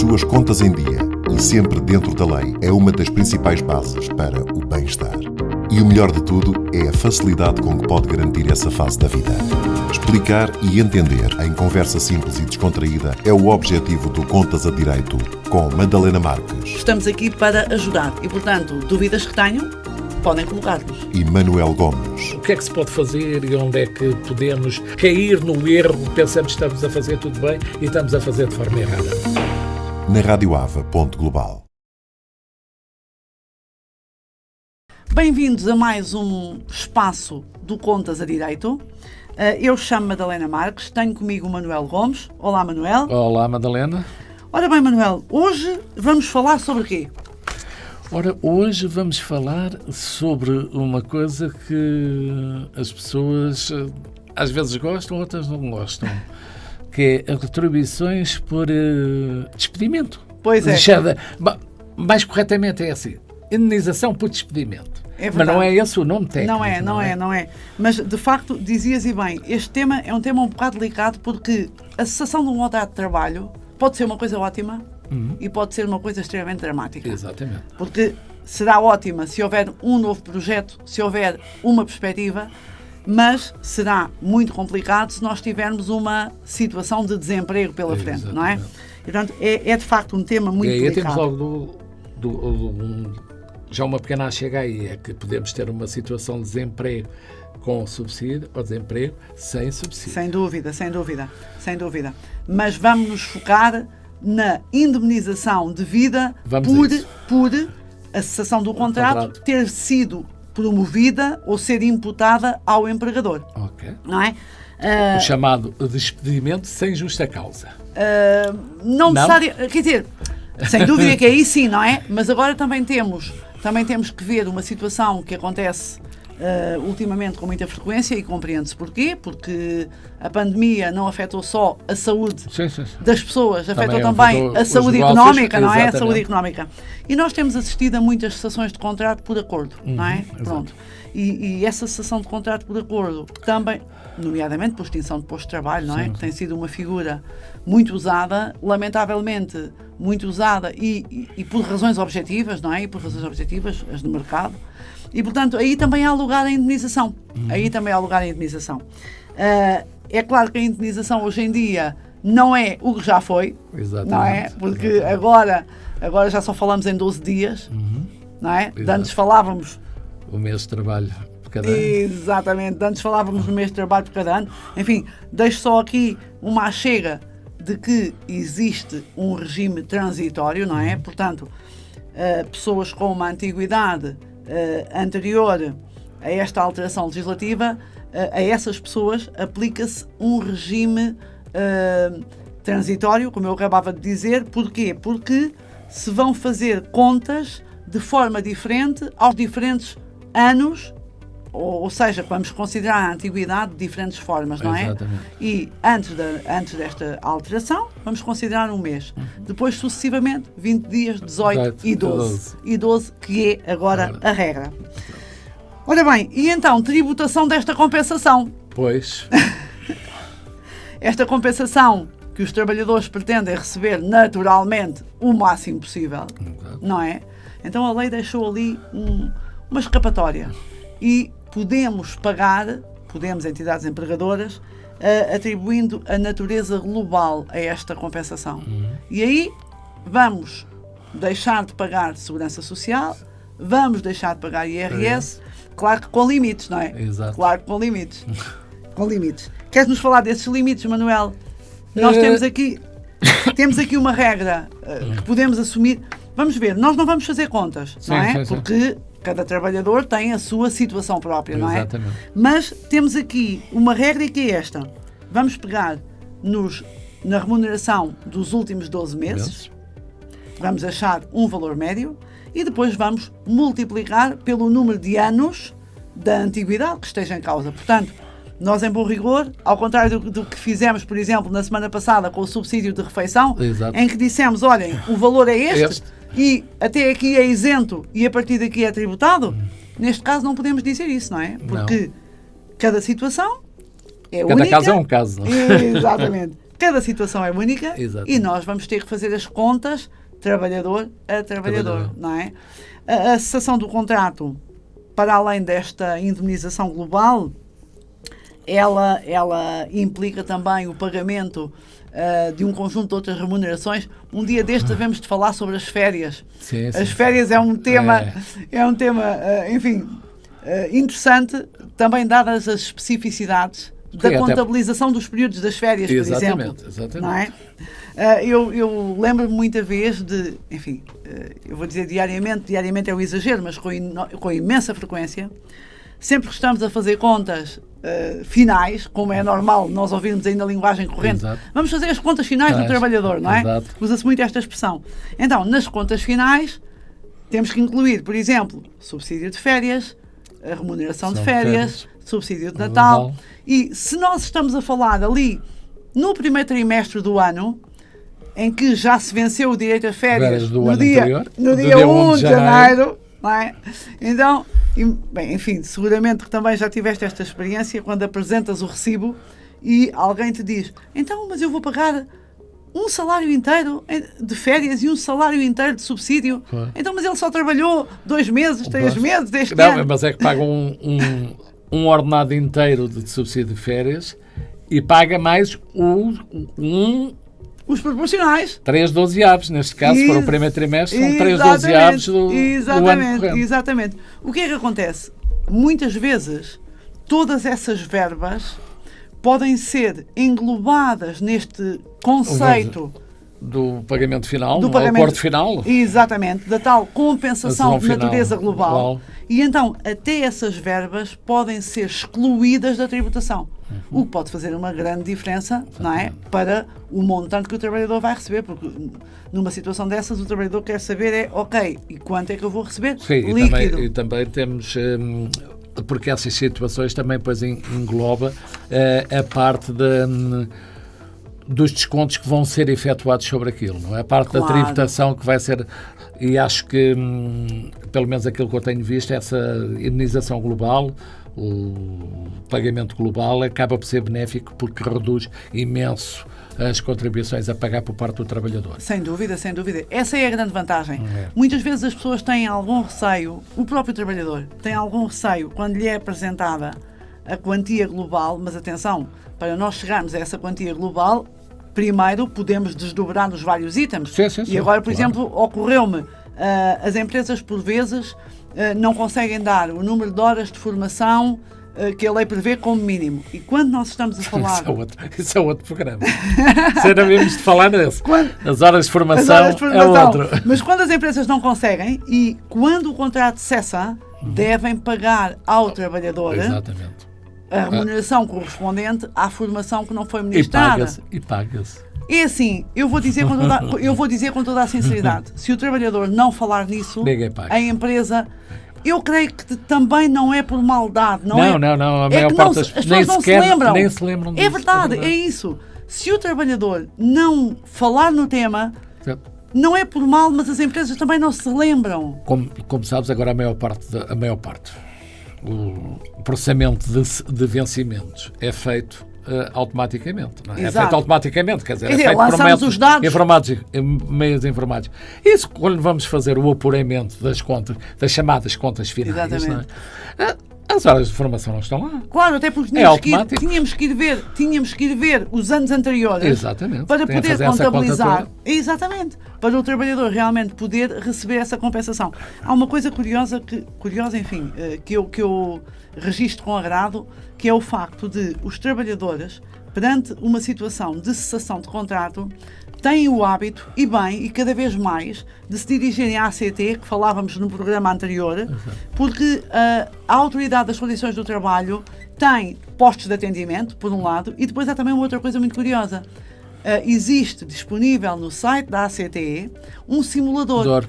suas contas em dia e sempre dentro da lei é uma das principais bases para o bem-estar. E o melhor de tudo é a facilidade com que pode garantir essa fase da vida. Explicar e entender em conversa simples e descontraída é o objetivo do Contas a Direito, com Madalena Marques. Estamos aqui para ajudar e, portanto, dúvidas que tenham, podem colocar-nos. E Manuel Gomes. O que é que se pode fazer e onde é que podemos cair no erro? Pensamos que estamos a fazer tudo bem e estamos a fazer de forma errada. Na radioava.global. Bem-vindos a mais um espaço do Contas a Direito. Eu chamo Madalena Marques, tenho comigo o Manuel Gomes. Olá, Manuel. Olá, Madalena. Ora bem, Manuel, hoje vamos falar sobre o quê? Ora, hoje vamos falar sobre uma coisa que as pessoas às vezes gostam, outras não gostam, que é as retribuições por despedimento. Pois é. Mais corretamente é assim, indenização por despedimento. É, mas não é esse o nome técnico. Não é. Mas, de facto, dizias e bem, este tema é um tema um bocado delicado porque a cessação de um contrato de trabalho pode ser uma coisa ótima e pode ser uma coisa extremamente dramática. Exatamente. Porque será ótima se houver um novo projeto, se houver uma perspectiva, mas será muito complicado se nós tivermos uma situação de desemprego pela frente, não é? E, portanto, é de facto um tema muito delicado. E aí temos logo já uma pequena chega aí, é que podemos ter uma situação de desemprego com subsídio ou desemprego sem subsídio. Sem dúvida. Mas vamos nos focar na indemnização devida por a cessação do contrato ter sido promovida ou ser imputada ao empregador. Ok. Não é? O chamado despedimento sem justa causa. Não necessário, quer dizer, sem dúvida que aí sim, não é? Mas agora também temos que ver uma situação que acontece ultimamente com muita frequência e compreende-se porquê, porque a pandemia não afetou só a saúde das pessoas, afetou também a saúde económica, não é? A saúde económica. E nós temos assistido a muitas cessações de contrato por acordo, não é? Pronto. E essa cessação de contrato por acordo também, nomeadamente por extinção de posto de trabalho, não é? Que tem sido uma figura muito usada, lamentavelmente muito usada e por razões objetivas, não é? E por razões objetivas, as do mercado. E, portanto, aí também há lugar à indemnização. É claro que a indemnização hoje em dia não é o que já foi, não é? Porque agora já só falamos em 12 dias, não é? Antes falávamos... O mês de trabalho por cada ano. Exatamente, antes falávamos no mês de trabalho por cada ano. Enfim, deixo só aqui uma achega de que existe um regime transitório, não é? Portanto, pessoas com uma antiguidade anterior a esta alteração legislativa, a essas pessoas aplica-se um regime transitório, como eu acabava de dizer. Porquê? Porque se vão fazer contas de forma diferente aos diferentes anos, ou seja, vamos considerar a antiguidade de diferentes formas, não é? Exatamente. E antes desta alteração, vamos considerar um mês. Depois, sucessivamente, 20 dias, 18 e 12. E 12, que é agora a regra. Ora bem, e então, tributação desta compensação? Pois. Esta compensação que os trabalhadores pretendem receber naturalmente o máximo possível, não é? Então a lei deixou ali uma escapatória. E podemos, entidades empregadoras, atribuindo a natureza global a esta compensação. E aí vamos deixar de pagar Segurança Social, vamos deixar de pagar IRS, claro que com limites, não é? Exato. Claro que com limites. Queres-nos falar desses limites, Manuel? Nós temos aqui uma regra que podemos assumir. Vamos ver, nós não vamos fazer contas, não é? Porque cada trabalhador tem a sua situação própria, não é? Exatamente. Mas temos aqui uma regra que é esta. Vamos pegar na remuneração dos últimos 12 meses, vamos achar um valor médio e depois vamos multiplicar pelo número de anos da antiguidade que esteja em causa. Portanto, nós, em bom rigor, ao contrário do que fizemos, por exemplo, na semana passada com o subsídio de refeição, em que dissemos, olhem, o valor é este e até aqui é isento e a partir daqui é tributado, neste caso não podemos dizer isso, não é? Porque cada situação é única. Cada caso é um caso. Exatamente. cada situação é única. Exatamente. E nós vamos ter que fazer as contas trabalhador a trabalhador, não é? A cessação do contrato, para além desta indemnização global, ela implica também o pagamento de um conjunto de outras remunerações. Um dia deste devemos de falar sobre as férias. Sim, as férias é um tema, enfim, interessante, também dadas as especificidades da contabilização dos períodos das férias, por exemplo. Exatamente. Não é? Eu lembro-me muita vez de, enfim, eu vou dizer diariamente é um exagero, mas com imensa frequência, sempre que estamos a fazer contas finais, como é normal nós ouvirmos ainda a linguagem corrente, Exato. vamos fazer as contas finais do trabalhador, não é? Exato. Usa-se muito esta expressão. Então, nas contas finais, temos que incluir, por exemplo, subsídio de férias, a remuneração de férias, subsídio de Natal. E se nós estamos a falar ali no primeiro trimestre do ano, em que já se venceu o direito a férias no dia 1 de janeiro, não é? Então, bem, enfim, seguramente que também já tiveste esta experiência quando apresentas o recibo e alguém te diz: então, mas eu vou pagar um salário inteiro de férias e um salário inteiro de subsídio. Então, mas ele só trabalhou 2 meses, 3 meses deste ano. Mas é que paga um ordenado inteiro de subsídio de férias e paga mais os proporcionais. 3 dozeavos, neste caso, se for o primeiro trimestre, são 3 dozeavos do ano corrente. Exatamente. O que é que acontece? Muitas vezes, todas essas verbas podem ser englobadas neste conceito do pagamento final, do acordo final. Exatamente, da tal compensação de natureza global. E então, até essas verbas podem ser excluídas da tributação. O que pode fazer uma grande diferença, não é? Para o montante que o trabalhador vai receber, porque numa situação dessas o trabalhador quer saber ok, e quanto é que eu vou receber? Sim, líquido. E também temos... porque essas situações também depois engloba a parte dos descontos que vão ser efetuados sobre aquilo, não é? A parte da tributação que vai ser, e acho que, pelo menos aquilo que eu tenho visto, essa indemnização global, o pagamento global, acaba por ser benéfico porque reduz imenso as contribuições a pagar por parte do trabalhador. Sem dúvida, sem dúvida. Essa é a grande vantagem. Muitas vezes as pessoas têm algum receio, o próprio trabalhador tem algum receio quando lhe é apresentada a quantia global, mas atenção, para nós chegarmos a essa quantia global, primeiro podemos desdobrar nos vários itens. Sim, e agora, por exemplo, ocorreu-me, as empresas por vezes não conseguem dar o número de horas de formação que a lei prevê como mínimo. E quando nós estamos a falar... Isso é outro programa. Se não vimos de falar nesse. As horas de formação é outro. Mas quando as empresas não conseguem e quando o contrato cessa, devem pagar ao trabalhador a remuneração correspondente à formação que não foi ministrada. E paga-se. É assim, eu vou dizer com toda a sinceridade, se o trabalhador não falar nisso, a empresa... Eu creio que também não é por maldade, não. A maior parte das pessoas nem se lembram disso. É verdade, é isso. Se o trabalhador não falar no tema, não é por mal, mas as empresas também não se lembram. Como sabes, agora a maior parte, o processamento de vencimentos é feito automaticamente. Não é? É feito automaticamente, quer dizer, é feito por métodos meios informáticos. Isso quando vamos fazer o apuramento das contas, das chamadas contas finais, não é? As horas de formação não estão lá. Claro, até porque tínhamos que ir ver os anos anteriores para poder contabilizar. Exatamente. Para o trabalhador realmente poder receber essa compensação. Há uma coisa curiosa, enfim, que eu registro com agrado, que é o facto de os trabalhadores, perante uma situação de cessação de contrato, têm o hábito, e bem, e cada vez mais, de se dirigirem à ACT, que falávamos no programa anterior, porque a Autoridade das Condições do Trabalho tem postos de atendimento, por um lado, e depois há também uma outra coisa muito curiosa. Existe disponível no site da ACT um simulador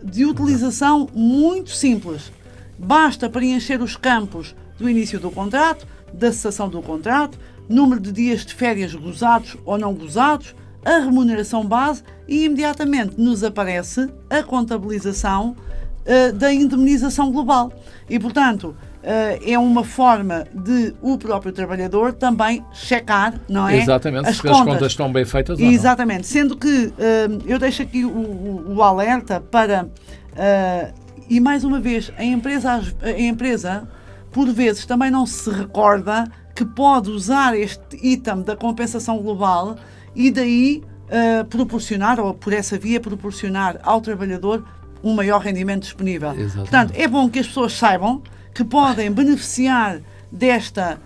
de utilização muito simples. Basta preencher os campos do início do contrato, da cessação do contrato, número de dias de férias gozados ou não gozados, a remuneração base e imediatamente nos aparece a contabilização da indemnização global. E, portanto, é uma forma de o próprio trabalhador também checar, não é? Exatamente, as se as contas estão bem feitas ou não. Exatamente, sendo que eu deixo aqui o alerta para, e mais uma vez, a empresa por vezes também não se recorda que pode usar este item da compensação global e daí proporcionar, ou por essa via proporcionar ao trabalhador um maior rendimento disponível. Exatamente. Portanto, é bom que as pessoas saibam que podem beneficiar desta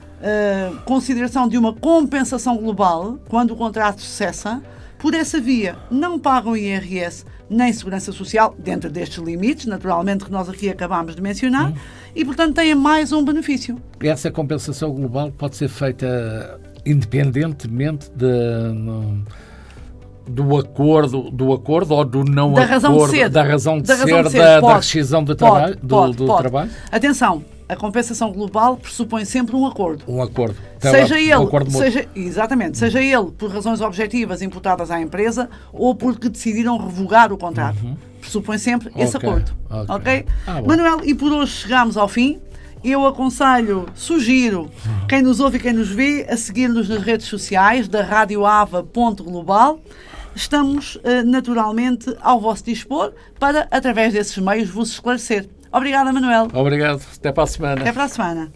consideração de uma compensação global quando o contrato cessa. Por essa via, não pagam IRS nem Segurança Social, dentro destes limites, naturalmente, que nós aqui acabámos de mencionar, e, portanto, têm mais um benefício. Essa compensação global pode ser feita independentemente do acordo ou do não da acordo, da razão de ser, da rescisão do trabalho? Trabalho? Atenção, a compensação global pressupõe sempre um acordo. Um acordo. Seja ele, um acordo seja ele por razões objetivas imputadas à empresa ou porque decidiram revogar o contrato. Pressupõe sempre esse acordo. Ok? Manuel, e por hoje chegamos ao fim. Eu sugiro quem nos ouve e quem nos vê a seguir-nos nas redes sociais da radioava.global. Estamos naturalmente ao vosso dispor para, através desses meios, vos esclarecer. Obrigada, Manuel. Obrigado. Até para a semana. Até para a semana.